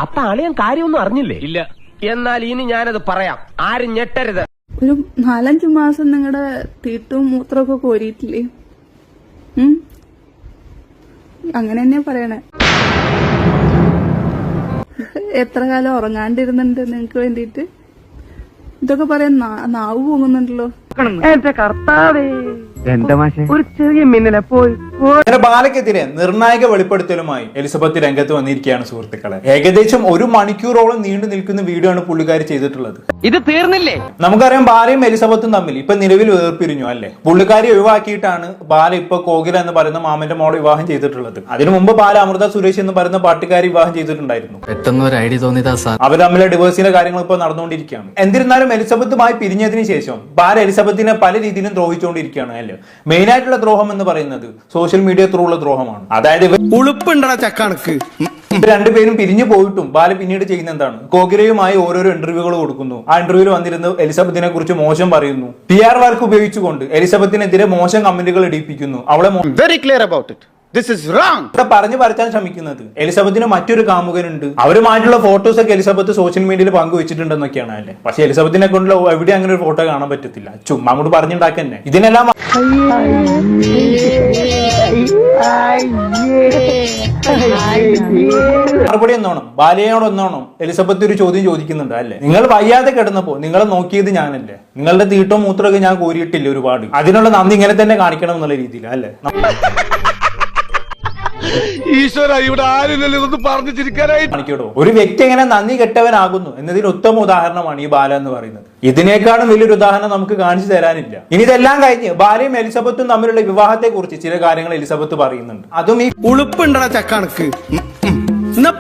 അപ്പൊ അളിയൻ കാര്യമൊന്നും അറിഞ്ഞില്ലേ? ഇല്ല. എന്നാൽ ഇനി ഞാനത് പറയാം, ആരും ഞെട്ടരുത്. ഒരു 4-5 മാസം നിങ്ങളുടെ തീട്ടും മൂത്രമൊക്കെ കോരിയിട്ടില്ലേ? അങ്ങനെ തന്നെയാ പറയണേ. എത്ര കാലം ഉറങ്ങാണ്ടിരുന്നുണ്ട് നിങ്ങക്ക് വേണ്ടിട്ട്? ഇതൊക്കെ പറയാൻ നാവ് പോകുന്നുണ്ടല്ലോ. എന്റെ കർത്താവേ, ഒരു ചെറിയ മിന്നലെ പോയി. ബാലയ്ക്കെതിരെ നിർണായക വെളിപ്പെടുത്തലുമായി എലിസബത്ത് രംഗത്ത് വന്നിരിക്കുകയാണ് സുഹൃത്തുക്കളെ. ഏകദേശം 1 മണിക്കൂറോളം നീണ്ടു നിൽക്കുന്ന വീഡിയോ ആണ് പുള്ളിക്കാരി ചെയ്തിട്ടുള്ളത്. ഇത് തീർന്നില്ലേ? നമുക്കറിയാം ബാലയും എലിസബത്തും തമ്മിൽ ഇപ്പൊ നിലവിൽ വേർപിരിഞ്ഞു അല്ലെ. പുള്ളിക്കാരി ഒഴിവാക്കിയിട്ടാണ് ബാല ഇപ്പൊ കോകില എന്ന് പറയുന്ന മാമന്റെ മോളെ വിവാഹം ചെയ്തിട്ടുള്ളത്. അതിനു മുമ്പ് ബാല അമൃത സുരേഷ് എന്ന് പറയുന്ന പാട്ടുകാരി വിവാഹം ചെയ്തിട്ടുണ്ടായിരുന്നു. പെട്ടെന്ന് ഒരു ഐഡിയ തോന്നിയതാ സാർ. അവർ തമ്മിലെ ഡിവോഴ്സിന്റെ കാര്യങ്ങൾ ഇപ്പോൾ നടന്നുകൊണ്ടിരിക്കുകയാണ്. എന്നിരുന്നാലും എലിസബത്തുമായി പിരിഞ്ഞതിന് ശേഷം ബാല എലിസബത്തിനെ പല രീതിയിലും ദ്രോഹിച്ചുകൊണ്ടിരിക്കുകയാണ് അല്ലെ. മെയിൻ ആയിട്ടുള്ള ദ്രോഹം എന്ന് പറയുന്നത് സോഷ്യൽ മീഡിയ ത്രൂ ഉള്ള ദ്രോഹമാണ്. അതായത് രണ്ടുപേരും പിരിഞ്ഞു പോയിട്ടും ബാല പിന്നീട് ചെയ്യുന്ന എന്താണ്, കോകിലയുമായി ഓരോരോ ഇന്റർവ്യൂകൾ കൊടുക്കുന്നു. ആ ഇന്റർവ്യൂവിൽ വന്നിരുന്ന് എലിസബത്തിനെ കുറിച്ച് മോശം പറയുന്നു. PR വർക്ക് ഉപയോഗിച്ചുകൊണ്ട് എലിസബത്തിനെതിരെ മോശം കമന്റുകൾ ഇടിപ്പിക്കുന്നു. അവളെ very clear about it. This is wrong. പറഞ്ഞു പരത്താൻ ശ്രമിക്കുന്നത്. എലിസബത്തിന് മറ്റൊരു കാമുകനുണ്ട്, അവരുമായിട്ടുള്ള ഫോട്ടോസ് ഒക്കെ എലിസബത്ത് സോഷ്യൽ മീഡിയയിൽ പങ്കുവെച്ചിട്ടുണ്ടെന്നൊക്കെയാണ് അല്ലേ. പക്ഷെ എലിസബത്തിനെ കൊണ്ട് എവിടെ അങ്ങനെ ഒരു ഫോട്ടോ കാണാൻ പറ്റത്തില്ല. ചുമ്മാ അങ്ങോട്ട് പറഞ്ഞുണ്ടാക്കന്നെ. ഇതിനെല്ലാം മറുപടി എന്നോണം, ബാലയോട് എന്നോണം എലിസബത്ത് ഒരു ചോദ്യം ചോദിക്കുന്നുണ്ട് അല്ലെ. നിങ്ങൾ വയ്യാതെ കിടന്നപ്പോ നിങ്ങളെ നോക്കിയത് ഞാനല്ലേ, നിങ്ങളുടെ തീട്ടോ മൂത്രമൊക്കെ ഞാൻ കോരിയിട്ടില്ല ഒരുപാട്, അതിനുള്ള നന്ദി ഇങ്ങനെ തന്നെ കാണിക്കണം എന്നുള്ള രീതിയിൽ അല്ലെ. ഈശ്വര, ഇവിടെ ആരും പറഞ്ഞു ചിരിക്കാനായി കാണിക്കടോ. ഒരു വ്യക്തി എങ്ങനെ നന്ദി കെട്ടവനാകുന്നു എന്നതിന് ഉത്തമ ഉദാഹരണമാണ് ഈ ബാല എന്ന് പറയുന്നത്. ഇതിനേക്കാളും വലിയൊരു ഉദാഹരണം നമുക്ക് കാണിച്ചു തരാനില്ല. ഇനി ഇതെല്ലാം കഴിഞ്ഞ് ബാലയും എലിസബത്തും തമ്മിലുള്ള വിവാഹത്തെ കുറിച്ച് ചില കാര്യങ്ങൾ എലിസബത്ത് പറയുന്നുണ്ട്. അതും ഈ ഉളുപ്പുണ്ടടാ ചക്കണക്ക്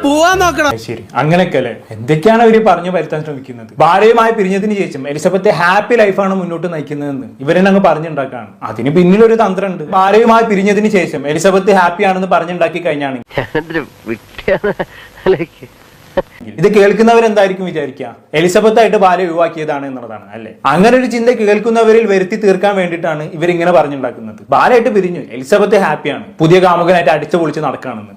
പോവാൻ നോക്കണം. ശരി, അങ്ങനെയൊക്കെ അല്ലെ. എന്തൊക്കെയാണ് ഇവര് പറഞ്ഞു വരുത്താൻ ശ്രമിക്കുന്നത്? ബാലയുമായി പിരിഞ്ഞതിന് ശേഷം എലിസബത്ത് ഹാപ്പി ലൈഫാണ് മുന്നോട്ട് നയിക്കുന്നതെന്ന് ഇവരെന്നെ അങ്ങ് പറഞ്ഞുണ്ടാക്കാണ്. അതിന് പിന്നിലൊരു തന്ത്രമുണ്ട്. ബാലയുമായി പിരിഞ്ഞതിന് ശേഷം എലിസബത്ത് ഹാപ്പി ആണെന്ന് പറഞ്ഞുണ്ടാക്കി കഴിഞ്ഞാണ് ഇത് കേൾക്കുന്നവരെന്തായിരിക്കും വിചാരിക്കുക, എലിസബത്ത് ആയിട്ട് ബാല ഒഴിവാക്കിയതാണ് എന്നുള്ളതാണ് അല്ലെ. അങ്ങനെ ഒരു ചിന്ത കേൾക്കുന്നവരിൽ വരുത്തി തീർക്കാൻ വേണ്ടിയിട്ടാണ് ഇവരിങ്ങനെ പറഞ്ഞുണ്ടാക്കുന്നത്. ബാലയായിട്ട് പിരിഞ്ഞു, എലിസബത്ത് ഹാപ്പിയാണ്, പുതിയ കാമുകനായിട്ട് അടിച്ചു പൊളിച്ച് നടക്കുകയാണെന്ന്.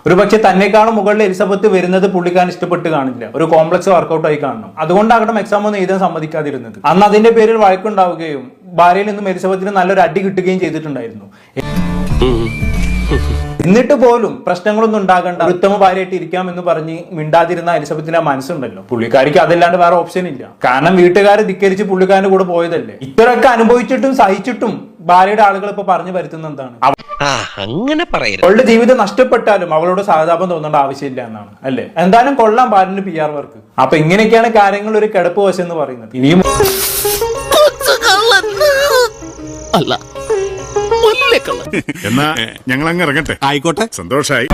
ഒരു പക്ഷെ തന്നെക്കാളും മുകളിൽ എലിസബത്ത് വരുന്നത് പുള്ളിക്കാരൻ ഇഷ്ടപ്പെട്ട് കാണില്ല, ഒരു കോംപ്ലക്സ് വർക്കൗട്ട് ആയി കാണണം. അതുകൊണ്ടാകണം എക്സാം ഒന്നും എഴുതാൻ സമ്മതിക്കാതിരുന്നത്. അന്ന് അതിന്റെ പേരിൽ വഴക്കുണ്ടാവുകയും ഭാര്യയിൽ നിന്നും എലിസബത്തിന് നല്ലൊരു അടി കിട്ടുകയും ചെയ്തിട്ടുണ്ടായിരുന്നു. എന്നിട്ട് പോലും പ്രശ്നങ്ങളൊന്നും ഉണ്ടാകണ്ട, ഉത്തമ ഭാര്യയായിട്ട് ഇരിക്കാം എന്ന് പറഞ്ഞ് മിണ്ടാതിരുന്ന എലിസബത്തിന്റെ മനസ്സുണ്ടല്ലോ, പുള്ളിക്കാരിക്ക് അതല്ലാണ്ട് വേറെ ഓപ്ഷൻ ഇല്ല. കാരണം വീട്ടുകാരെ ധിക്കരിച്ച് പുള്ളിക്കാരന്റെ കൂടെ പോയതല്ലേ. ഇത്രയൊക്കെ അനുഭവിച്ചിട്ടും സഹിച്ചിട്ടും ഭാര്യയുടെ ആളുകൾ ഇപ്പൊ പറഞ്ഞു വരുത്തുന്ന എന്താണ്, അങ്ങനെ പറയരുത്. അവളുടെ ജീവിതം നഷ്ടപ്പെട്ടാലും അവളോട് സഹതാപം തോന്നേണ്ട ആവശ്യമില്ല എന്നാണ് അല്ലെ. എന്തായാലും കൊള്ളാം ബാലിന്റെ PR വർക്ക്. അപ്പൊ ഇങ്ങനെയൊക്കെയാണ് കാര്യങ്ങൾ ഒരു കിടപ്പ് വശം എന്ന് പറയുന്നത്. ഇനിയും അല്ല എന്നാ ഞങ്ങൾ അങ്ങ് ഇറങ്ങട്ടെ. ആയിക്കോട്ടെ, സന്തോഷായി.